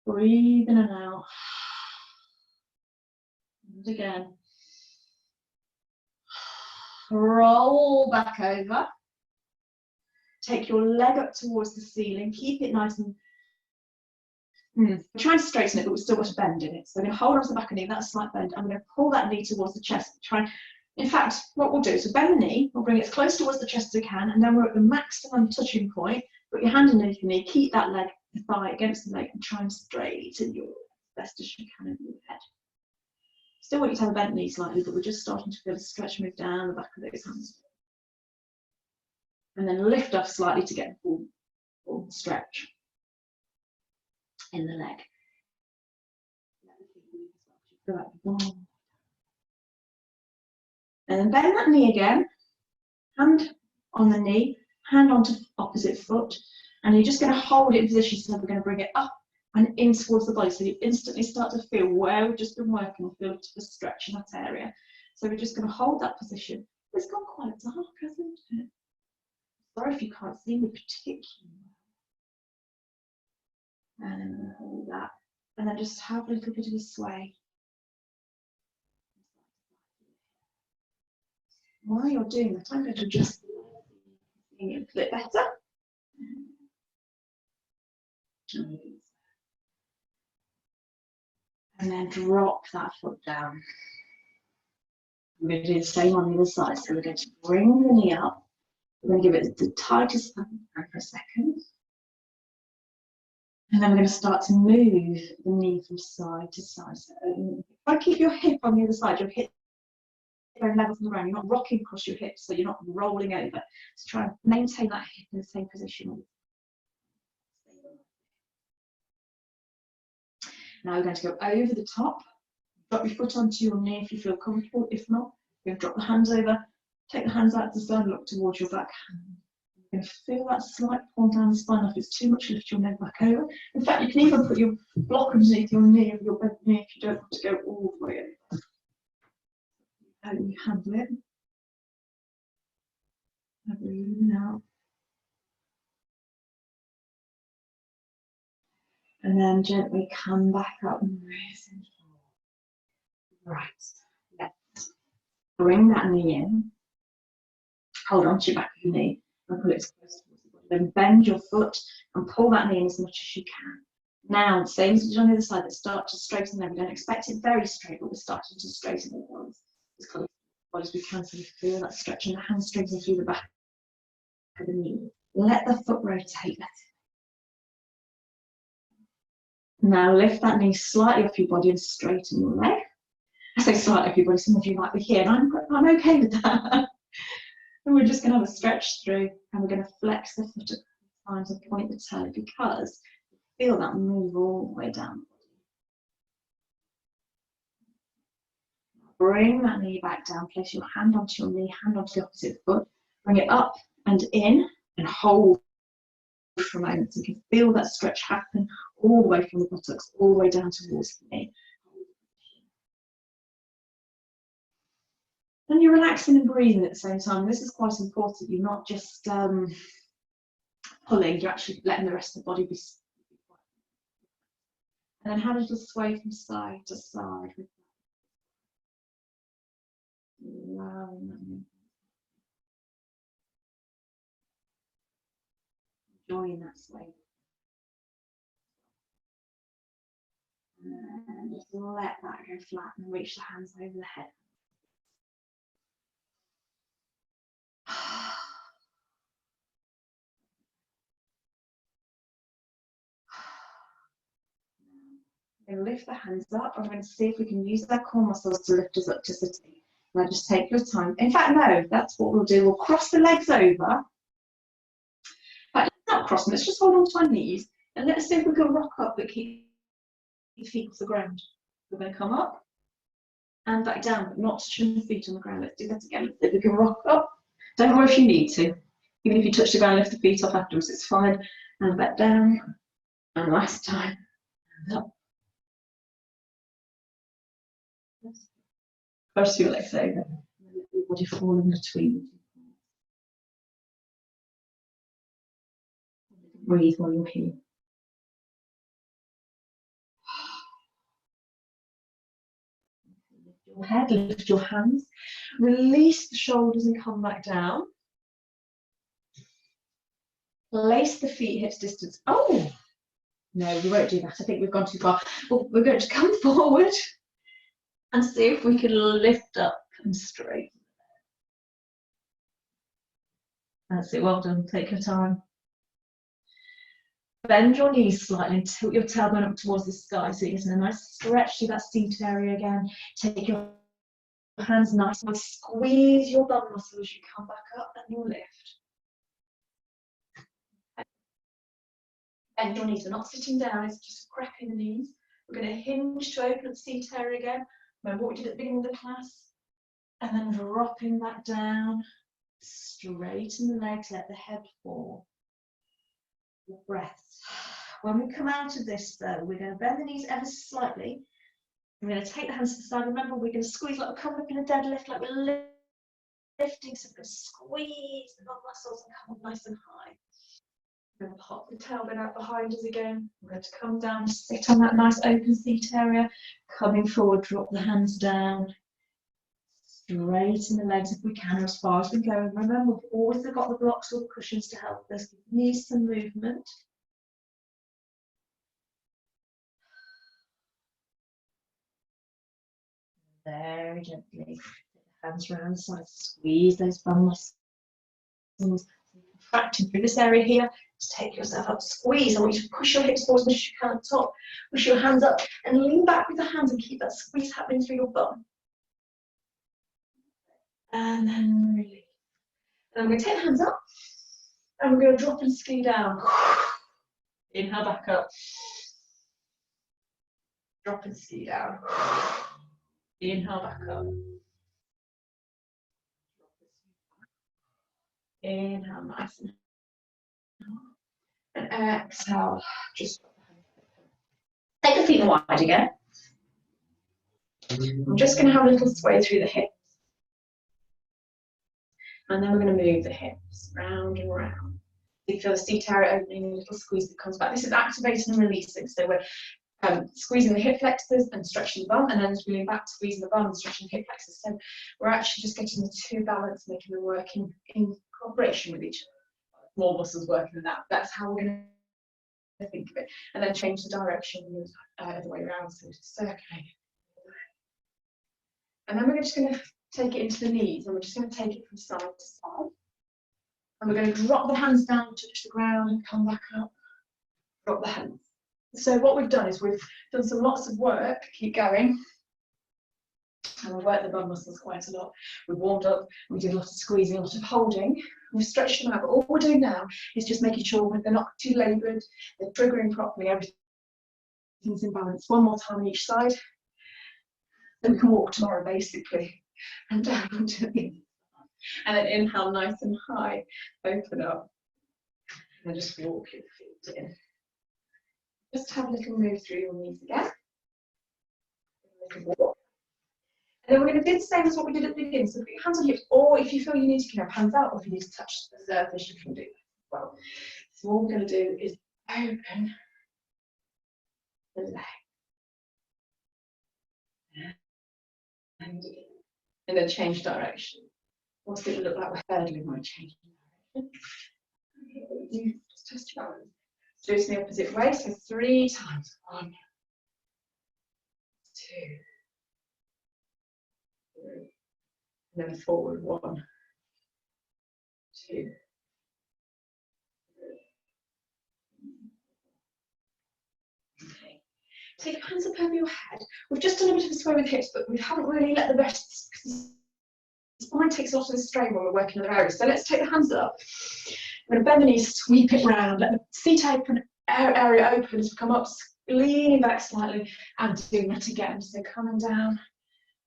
Breathe in and out. And again. Roll back over. Take your leg up towards the ceiling. Keep it nice and... We're trying to straighten it, but we've still got a bend in it. So we're going to hold on to the back of the knee, that's a slight bend. I'm going to pull that knee towards the chest. Try and In fact, what we'll do is we'll bend the knee, we'll bring it as close towards the chest as we can, and then we're at the maximum touching point. Put your hand underneath your knee, keep that leg, the thigh against the leg, and try and straighten your best as you can over your head. Still want you to have a bent knee slightly, but we're just starting to feel a stretch move down the back of those hands. And then lift off slightly to get the full stretch in the leg. And then bend that knee again, hand on the knee, hand onto the opposite foot, and you're just going to hold it in position, so we're going to bring it up and in towards the body, so you instantly start to feel where we've just been working, and feel the stretch in that area. So we're just going to hold that position. It's gone quite dark, hasn't it? Sorry if you can't see me particularly well. And then hold that, and then just have a little bit of a sway. While you're doing that, I'm going to adjust it a bit better. And then drop that foot down. We're going to do the same on the other side. So we're going to bring the knee up. We're going to give it the tightest for a second. And then we're going to start to move the knee from side to side. So if I keep your hip on the other side, your hip very level from the ground. You're not rocking across your hips, so you're not rolling over. So try and maintain that hip in the same position. Now we're going to go over the top. Drop your foot onto your knee if you feel comfortable. If not, you're going to drop the hands over, take the hands out to the side, look towards your back. You're going to feel that slight pull down the spine. If it's too much, lift your leg back over. In fact, you can even put your block underneath your knee or your bent knee if you don't want to go all the way over. How you handle it. Breathing out. And then gently come back up and raise and forward. Right. Left. Bring that knee in. Hold on to your back of your knee and pull it as close towards the body. Then bend your foot and pull that knee in as much as you can. Now, same as we did on the other side, let's start to straighten them. We don't expect it very straight, but we're starting to straighten the bodies as close to the body as we can, so you feel that stretch in the hand straightening through the back of the knee. Let the foot rotate. Now lift that knee slightly off your body and straighten your leg. I say slightly off your body, some of you might be here, and I'm okay with that. And we're just going to have a stretch through, and we're going to flex the foot at times and point the toe, because feel that move all the way down. Bring that knee back down, place your hand onto your knee, hand onto the opposite foot, bring it up and in, and hold for a moment, so you can feel that stretch happen all the way from the buttocks, all the way down towards the knee. And you're relaxing and breathing at the same time. This is quite important. You're not just pulling, you're actually letting the rest of the body be. And then have a little sway from side to side. Allowing that. Enjoying that sway. And just let that go flat and reach the hands over the head. And lift the hands up. I'm going to see if we can use our core muscles to lift us up to sitting. Now just take your time. In fact, no, that's what we'll do. We'll cross the legs over. But not cross them, let's just hold on to our knees. And let's see if we can rock up but keep your feet off the ground. We're going to come up and back down, but not touching the feet on the ground. Let's do that again. If we can rock up, don't worry if you need to. Even if you touch the ground, lift the feet off afterwards, it's fine. And back down. And last time. And up. Cross your legs over. Let your body fall in between. Breathe while you're here. Lift your head, lift your hands. Release the shoulders and come back down. Place the feet hips distance. Oh! No, we won't do that. I think we've gone too far. Well, we're going to come forward and see if we can lift up and straighten. That's it, well done, take your time. Bend your knees slightly and tilt your tailbone up towards the sky so you're getting a nice stretch through that seat area again. Take your hands nice and squeeze your bum muscles as you come back up and you'll lift. Bend your knees, we're not sitting down, it's just cracking the knees. We're going to hinge to open up the seat area again. Remember what we did at the beginning of the class? And then dropping back down, straighten the legs, let the head fall. Breath. When we come out of this though, we're going to bend the knees ever so slightly. We're going to take the hands to the side. Remember, we're going to squeeze like we're coming up in a deadlift, like we're lifting. So we're going to squeeze the bum muscles and come up nice and high. We're going to pop the tailbone out behind us again. We're going to come down, sit on that nice open seat area. Coming forward, drop the hands down. Straighten the legs if we can, as far as we go. And remember, we've always got the blocks or the cushions to help us. We need some movement. Very gently, hands around the side, squeeze those bum muscles. Contracting through this area here. Just take yourself up, squeeze. I want you to push your hips forward as much as you can at the top. Push your hands up and lean back with the hands and keep that squeeze happening through your bum. And then release. And I'm going to take the hands up and we're going to drop and ski down. Inhale back up. Drop and ski down. Inhale back up. Inhale, nice and exhale. Just take the feet wide again. I'm just going to have a little sway through the hips. And then we're going to move the hips round and round. You feel the seat area opening, a little squeeze that comes back. This is activating and releasing. So we're squeezing the hip flexors and stretching the bum, and then as we lean back, squeezing the bum and stretching the hip flexors. So we're actually just getting the two balance, making them work in cooperation with each other. More muscles working than that. That's how we're going to think of it. And then change the direction the other way around, so it's circulating. And then we're just going to take it into the knees, and we're just going to take it from side to side. And we're going to drop the hands down, touch the ground, and come back up. Drop the hands. So what we've done is we've done some lots of work, keep going, and we've worked the bum muscles quite a lot. We've warmed up, we did a lot of squeezing, a lot of holding, we've stretched them out, but all we're doing now is just making sure they're not too laboured, they're triggering properly, everything's in balance. One more time on each side, then we can walk tomorrow basically, and down onto the knee. And then inhale nice and high, open up, and then just walk your feet in. Just have a little move through your knees again. And then we're going to do the same as what we did at the beginning. So put your hands on your hips, or if you feel you need to have hands out, or if you need to touch the surface, you can do that as well. So what we're going to do is open the leg. And then change direction. What's it look like we're hurdling when we change direction? You just test your balance. Do it in the opposite way, so 3 times. 1, 2, 3. And then forward. 1, 2, 3. Okay. Take your hands up over your head. We've just done a bit of a sway with hips, but we haven't really let the rest, because the spine takes a lot of the strain when we're working other areas. So let's take the hands up. We're going to bend the knees, sweep it round, let the seat open, area open as we come up, leaning back slightly, and doing that again. So coming down.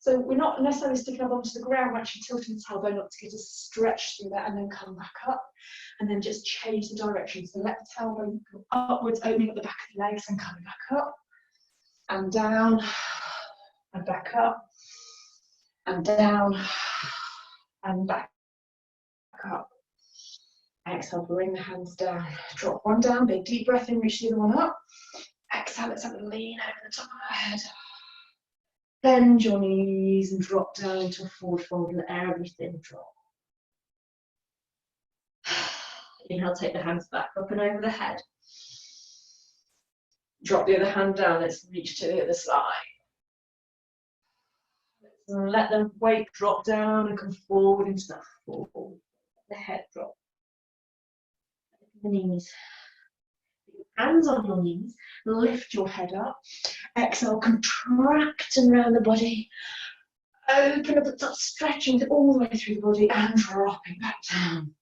So we're not necessarily sticking up onto the ground, we're actually tilting the tailbone up to get a stretch through that, and then come back up, and then just change the direction. So let the tailbone go upwards, opening up the back of the legs, and coming back up, and down, and back up, and down, and back up. Exhale, bring the hands down. Drop one down, big deep breath in, reach the other one up. Exhale, let's have a lean over the top of our head. Bend your knees and drop down into a forward fold, let everything drop. Inhale, take the hands back up and over the head. Drop the other hand down, let's reach to the other side. Let the weight drop down and come forward into that fold. The head drop. the knees. Hands on your knees, lift your head up. Exhale, contracting around the body. Open up the top, stretching all the way through the body and dropping back down.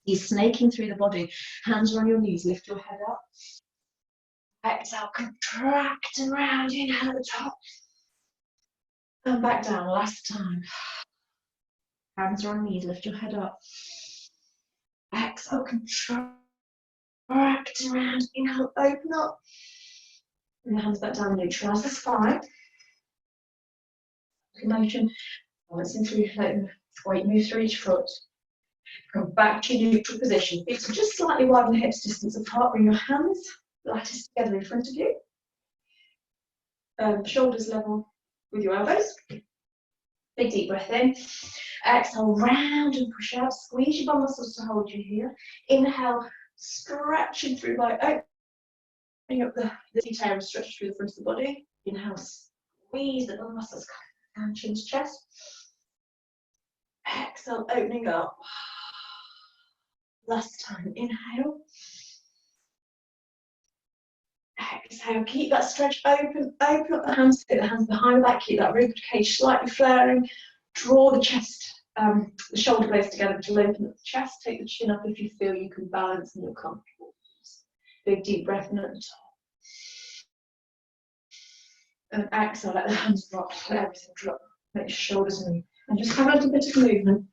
You're snaking through the body. Hands are on your knees, lift your head up. Exhale, contracting around, inhale at the top. And back down, last time. Hands are on knees, lift your head up. Exhale, contract around, inhale, open up. And the hands back down, neutralise the spine. Motion, balancing through, letting the weight move through each foot. Come back to neutral position. Feet are just slightly widen the hips distance apart. Bring your hands, lattice together in front of you. Shoulders level with your elbows. Big deep breath in. Exhale, round and push out. Squeeze your bum muscles to hold you here. Inhale, stretching through by opening up the seat area, stretch through the front of the body. Inhale, squeeze the bum muscles, down chin to chest. Exhale, opening up. Last time, inhale. Exhale, keep that stretch open, open up the hands, take the hands behind the back, keep that rib cage slightly flaring, draw the chest, the shoulder blades together to open up the chest, take the chin up if you feel you can balance and you're comfortable. Big deep breath in at the top. And exhale, let the hands drop, let everything drop, let your shoulders move. And just have a little bit of movement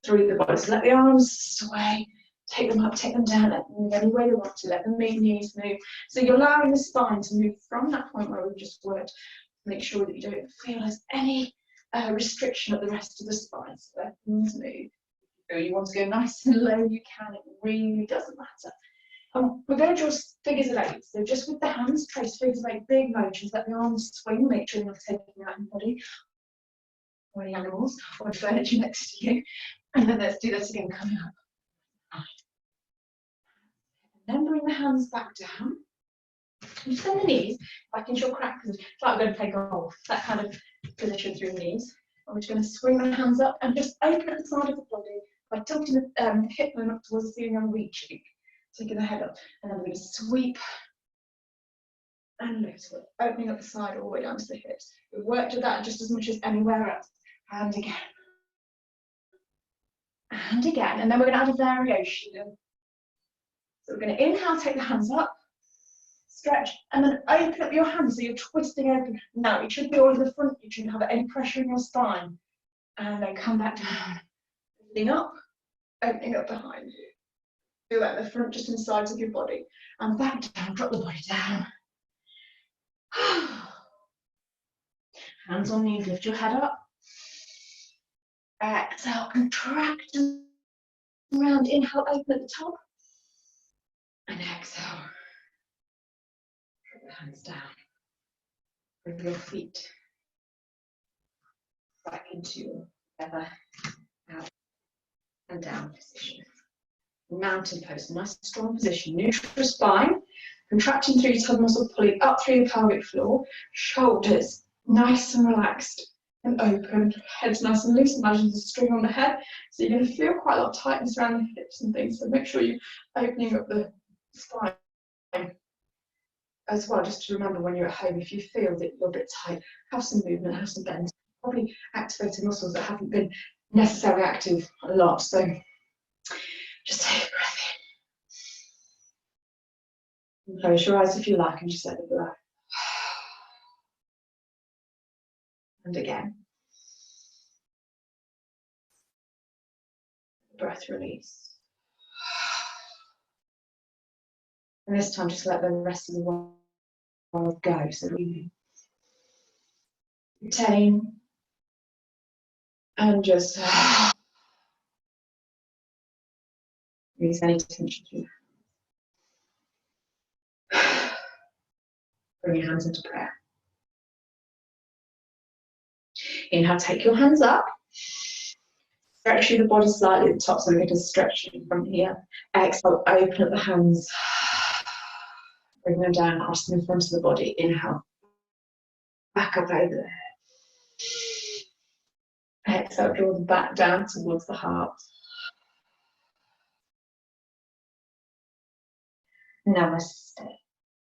through the body. So let the arms sway, take them up, take them down, let them move any way you want to, let the knees move. So you're allowing the spine to move from that point where we've just worked. Make sure that you don't feel there's any restriction of the rest of the spine. So let things move. If you want to go nice and low, you can. It really doesn't matter. We're going to draw figures of 8. So just with the hands, trace figures of 8, big motions. Let the arms swing, make sure you're not taking out your body or any animals or furniture next to you. And then let's do this again, coming up. Then bring the hands back down. And just bend the knees back into your crack position. It's like we're going to play golf, that kind of position through the knees. And we're just going to swing the hands up and just open at the side of the body by tilting the hip bone up towards the ceiling and reaching. Taking the head up. And then we're going to sweep and lift it, opening up the side all the way down to the hips. We've worked with that just as much as anywhere else. And again. And again. And then we're going to add a variation. So we're going to inhale, take the hands up, stretch, and then open up your hands so you're twisting open. Now, it should be all in the front, you shouldn't have any pressure in your spine. And then come back down, lifting up, opening up behind you. Do that in the front, just in the sides of your body. And back down, drop the body down. Hands on knees, lift your head up. Exhale, contract around, inhale, open at the top. And exhale. Drop the hands down. Bring your feet back into your feather, out and down position. Mountain pose, nice strong position. Neutral spine, contracting through your top muscle, pulling up through the pelvic floor. Shoulders nice and relaxed and open. Head's nice and loose. Imagine there's a string on the head. So you're going to feel quite a lot of tightness around the hips and things. So make sure you're opening up the spine as well, just to remember when you're at home, if you feel that you're a bit tight, have some movement, have some bend. Probably activating muscles that haven't been necessarily active a lot. So just take a breath in. Close your eyes if you like and just let it go. And again. Breath release. And this time just let the rest of the world go. So we retain and just release any tension through. Bring your hands into prayer. Inhale, take your hands up. Stretch through the body slightly at the top, so we're going to stretch from here. Exhale, open up the hands. Bring them down, cross them in front of the body. Inhale. Back up over the head. Exhale, draw them back down towards the heart. Namaste.